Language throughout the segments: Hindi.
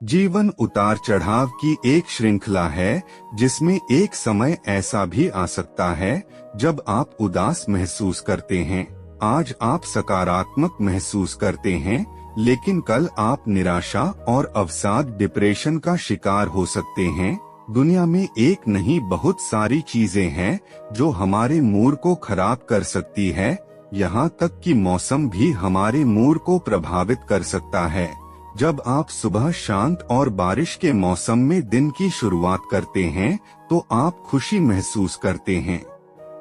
जीवन उतार चढ़ाव की एक श्रृंखला है, जिसमें एक समय ऐसा भी आ सकता है जब आप उदास महसूस करते हैं। आज आप सकारात्मक महसूस करते हैं, लेकिन कल आप निराशा और अवसाद डिप्रेशन का शिकार हो सकते हैं। दुनिया में एक नहीं बहुत सारी चीजें हैं जो हमारे मूड को खराब कर सकती है। यहाँ तक कि मौसम भी हमारे मूड को प्रभावित कर सकता है। जब आप सुबह शांत और बारिश के मौसम में दिन की शुरुआत करते हैं तो आप खुशी महसूस करते हैं।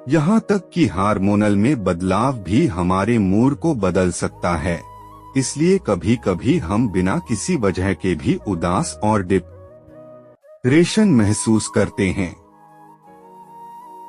यहाँ तक कि हार्मोनल में बदलाव भी हमारे मूड को बदल सकता है। इसलिए कभी कभी हम बिना किसी वजह के भी उदास और डिप्रेशन महसूस करते हैं।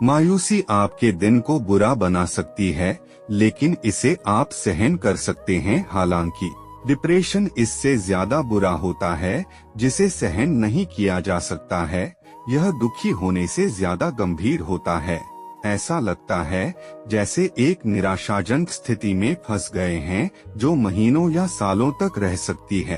मायूसी आपके दिन को बुरा बना सकती है, लेकिन इसे आप सहन कर सकते हैं। हालांकि डिप्रेशन इससे ज्यादा बुरा होता है जिसे सहन नहीं किया जा सकता है। यह दुखी होने से ज्यादा गंभीर होता है। ऐसा लगता है जैसे एक निराशाजनक स्थिति में फंस गए हैं जो महीनों या सालों तक रह सकती है।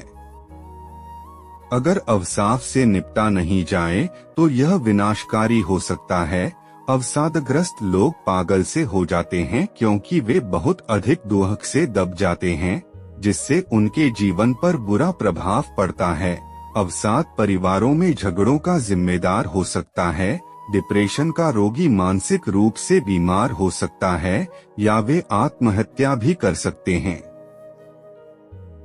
अगर अवसाद से निपटा नहीं जाए तो यह विनाशकारी हो सकता है। अवसादग्रस्त लोग पागल से हो जाते हैं क्योंकि वे बहुत अधिक दुख से दब जाते हैं, जिससे उनके जीवन पर बुरा प्रभाव पड़ता है। अवसाद परिवारों में झगड़ों का जिम्मेदार हो सकता है। डिप्रेशन का रोगी मानसिक रूप से बीमार हो सकता है या वे आत्महत्या भी कर सकते हैं।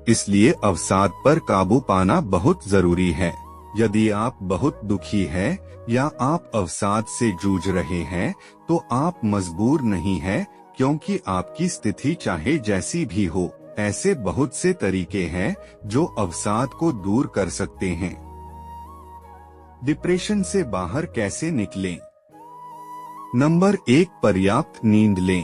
इसलिए अवसाद पर काबू पाना बहुत जरूरी है। यदि आप बहुत दुखी हैं या आप अवसाद से जूझ रहे हैं तो आप मजबूर नहीं हैं, क्योंकि आपकी स्थिति चाहे जैसी भी हो, ऐसे बहुत से तरीके हैं जो अवसाद को दूर कर सकते हैं। डिप्रेशन से बाहर कैसे निकलें? नंबर 1, पर्याप्त नींद लें।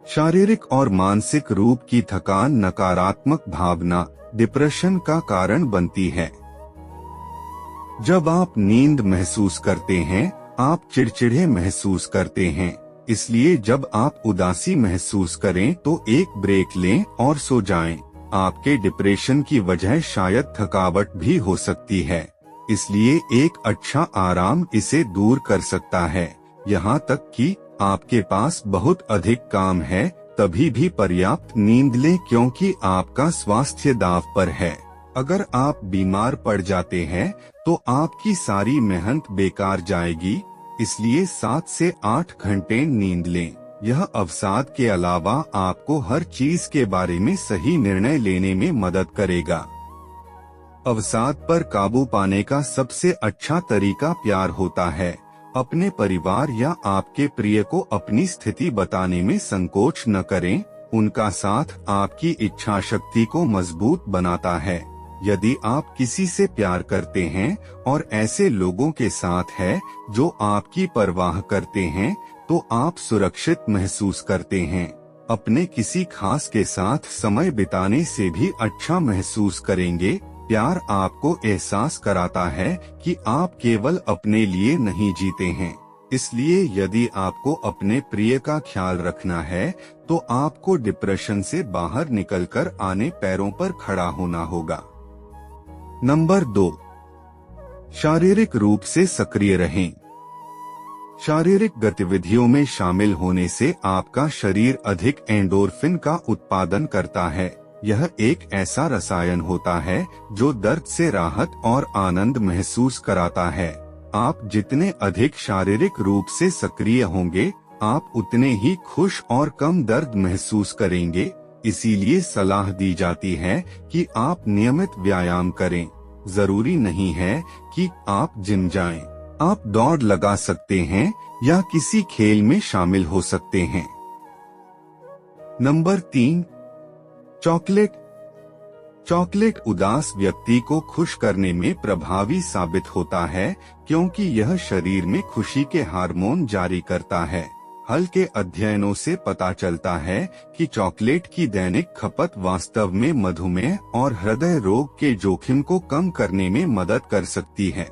शारीरिक और मानसिक रूप की थकान नकारात्मक भावना डिप्रेशन का कारण बनती है। जब आप नींद महसूस करते हैं, आप चिड़चिड़े महसूस करते हैं। इसलिए जब आप उदासी महसूस करें तो एक ब्रेक लें और सो जाएं। आपके डिप्रेशन की वजह शायद थकावट भी हो सकती है, इसलिए एक अच्छा आराम इसे दूर कर सकता है। यहाँ तक कि आपके पास बहुत अधिक काम है, तभी भी पर्याप्त नींद लें, क्योंकि आपका स्वास्थ्य दांव पर है। अगर आप बीमार पड़ जाते हैं तो आपकी सारी मेहनत बेकार जाएगी। इसलिए 7 से 8 घंटे नींद लें। यह अवसाद के अलावा आपको हर चीज के बारे में सही निर्णय लेने में मदद करेगा। अवसाद पर काबू पाने का सबसे अच्छा तरीका प्यार होता है। अपने परिवार या आपके प्रिय को अपनी स्थिति बताने में संकोच न करें। उनका साथ आपकी इच्छा शक्ति को मजबूत बनाता है। यदि आप किसी से प्यार करते हैं और ऐसे लोगों के साथ है जो आपकी परवाह करते हैं, तो आप सुरक्षित महसूस करते हैं। अपने किसी खास के साथ समय बिताने से भी अच्छा महसूस करेंगे। प्यार आपको एहसास कराता है कि आप केवल अपने लिए नहीं जीते हैं। इसलिए यदि आपको अपने प्रिय का ख्याल रखना है तो आपको डिप्रेशन से बाहर निकलकर आने पैरों पर खड़ा होना होगा। नंबर 2, शारीरिक रूप से सक्रिय रहें। शारीरिक गतिविधियों में शामिल होने से आपका शरीर अधिक एंडोर्फिन का उत्पादन करता है। यह एक ऐसा रसायन होता है जो दर्द से राहत और आनंद महसूस कराता है। आप जितने अधिक शारीरिक रूप से सक्रिय होंगे, आप उतने ही खुश और कम दर्द महसूस करेंगे। इसीलिए सलाह दी जाती है कि आप नियमित व्यायाम करें। जरूरी नहीं है कि आप जिम जाएं। आप दौड़ लगा सकते हैं या किसी खेल में शामिल हो सकते हैं। Number 3, chocolate. चॉकलेट उदास व्यक्ति को खुश करने में प्रभावी साबित होता है, क्योंकि यह शरीर में खुशी के हार्मोन जारी करता है। हल्के अध्ययनों से पता चलता है कि चॉकलेट की दैनिक खपत वास्तव में मधुमेह और हृदय रोग के जोखिम को कम करने में मदद कर सकती है।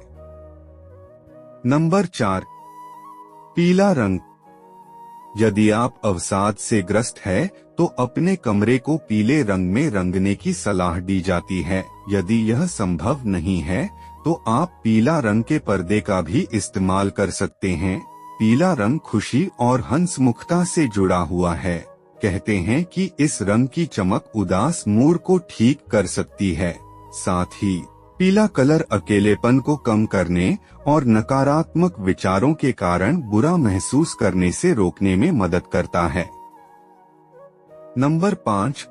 नंबर 4, पीला रंग। यदि आप अवसाद से ग्रस्त है तो अपने कमरे को पीले रंग में रंगने की सलाह दी जाती है। यदि यह संभव नहीं है तो आप पीला रंग के पर्दे का भी इस्तेमाल कर सकते हैं। पीला रंग खुशी और हंसमुखता से जुड़ा हुआ है। कहते हैं कि इस रंग की चमक उदास मूड को ठीक कर सकती है। साथ ही पीला कलर अकेलेपन को कम करने और नकारात्मक विचारों के कारण बुरा महसूस करने से रोकने में मदद करता है। नंबर 5,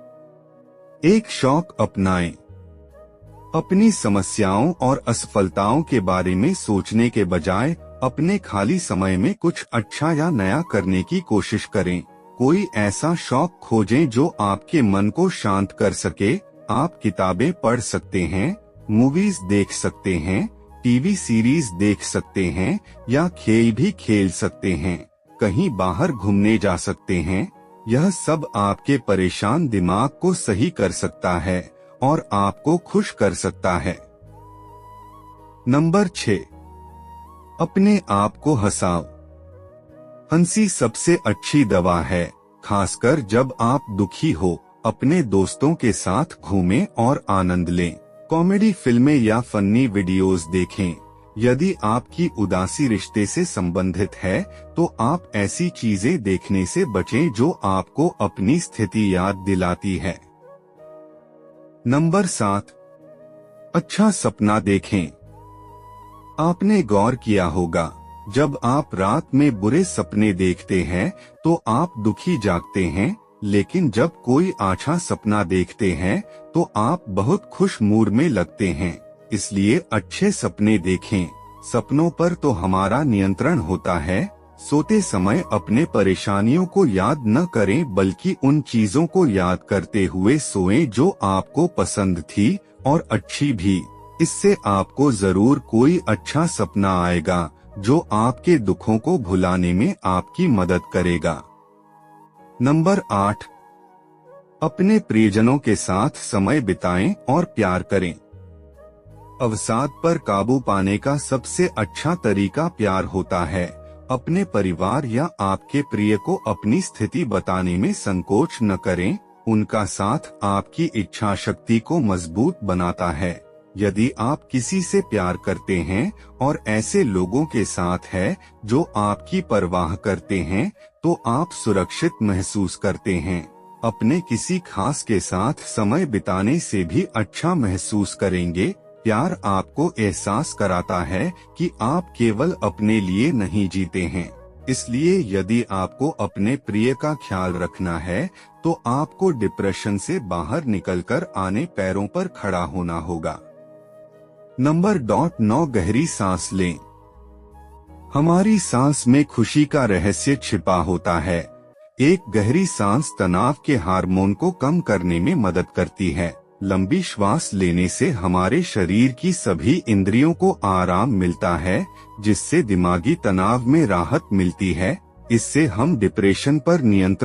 एक शौक अपनाएं। अपनी समस्याओं और असफलताओं के बारे में सोचने के बजाय अपने खाली समय में कुछ अच्छा या नया करने की कोशिश करें। कोई ऐसा शौक खोजें जो आपके मन को शांत कर सके। आप किताबें पढ़ सकते हैं, मूवीज देख सकते हैं, टीवी सीरीज देख सकते हैं या खेल भी खेल सकते हैं। कहीं बाहर घूमने जा सकते हैं। यह सब आपके परेशान दिमाग को सही कर सकता है और आपको खुश कर सकता है। नंबर 6, अपने आप को हंसाओ। हंसी सबसे अच्छी दवा है, खासकर जब आप दुखी हो। अपने दोस्तों के साथ घूमें और आनंद लें। कॉमेडी फिल्में या फनी वीडियोस देखें। यदि आपकी उदासी रिश्ते से संबंधित है तो आप ऐसी चीजें देखने से बचें जो आपको अपनी स्थिति याद दिलाती है। नंबर 7, अच्छा सपना देखें। आपने गौर किया होगा, जब आप रात में बुरे सपने देखते हैं तो आप दुखी जागते हैं, लेकिन जब कोई अच्छा सपना देखते हैं तो आप बहुत खुश मूड में लगते हैं। इसलिए अच्छे सपने देखें। सपनों पर तो हमारा नियंत्रण होता है। सोते समय अपने परेशानियों को याद न करें, बल्कि उन चीजों को याद करते हुए सोएं जो आपको पसंद थी और अच्छी भी। इससे आपको जरूर कोई अच्छा सपना आएगा जो आपके दुखों को भुलाने में आपकी मदद करेगा। नंबर 8, अपने प्रियजनों के साथ समय बिताएं और प्यार करें। अवसाद पर काबू पाने का सबसे अच्छा तरीका प्यार होता है। अपने परिवार या आपके प्रिय को अपनी स्थिति बताने में संकोच न करें। उनका साथ आपकी इच्छा शक्ति को मजबूत बनाता है। यदि आप किसी से प्यार करते हैं और ऐसे लोगों के साथ है जो आपकी परवाह करते हैं, तो आप सुरक्षित महसूस करते हैं। अपने किसी खास के साथ समय बिताने से भी अच्छा महसूस करेंगे। प्यार आपको एहसास कराता है कि आप केवल अपने लिए नहीं जीते हैं। इसलिए यदि आपको अपने प्रिय का ख्याल रखना है तो आपको डिप्रेशन से बाहर निकलकर आने पैरों पर खड़ा होना होगा। नंबर 9, गहरी सांस लें। हमारी सांस में खुशी का रहस्य छिपा होता है। एक गहरी सांस तनाव के हार्मोन को कम करने में मदद करती है। लंबी श्वास लेने से हमारे शरीर की सभी इंद्रियों को आराम मिलता है, जिससे दिमागी तनाव में राहत मिलती है। इससे हम डिप्रेशन पर नियंत्रण